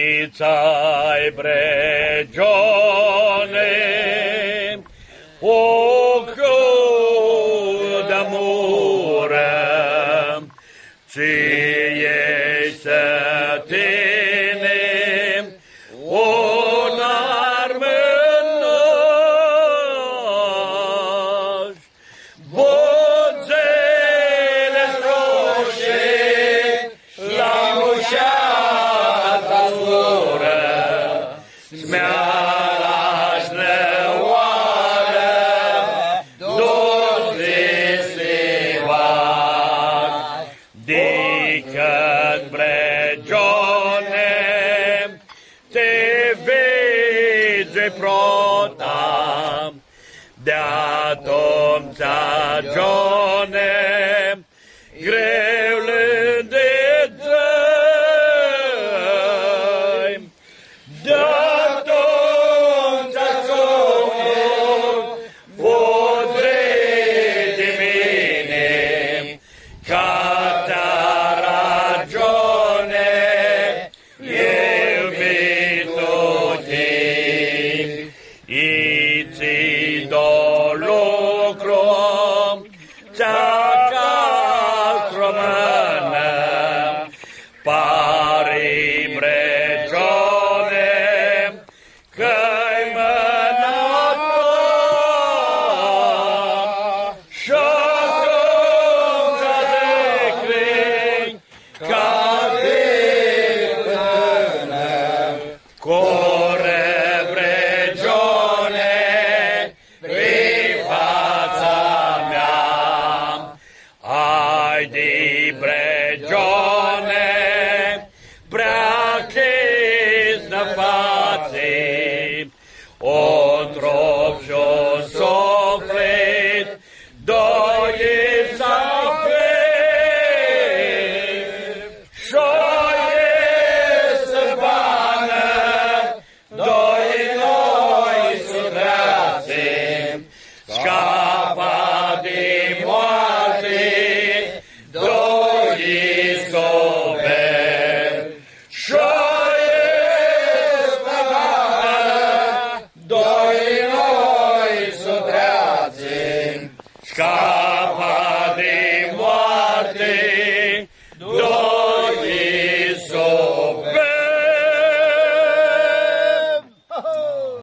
Cițai bregione, occhio d'amore, ci este tine, un'arme nos, bozzele roșie, la mușata zbură, smealaș neoară, dulcisivat, dicăt bregione, te vede prota, de-atom țagione, greu lândezăi, de-atom țagione, vodre de mine, ca ta ragione, iubito te, iti do lucru, țacaltromână, pari bregione, că-i mânător, și-atunci de crin, ca de până, corre bregione, prin fața mea, ai di bregione, prea chisnă fații, o trop și-o suflet, doi suflet, și-o este bană, doi noi sudreații, scapa de moarte, doi sober, și-o este bană, doi noi sudreații, scapa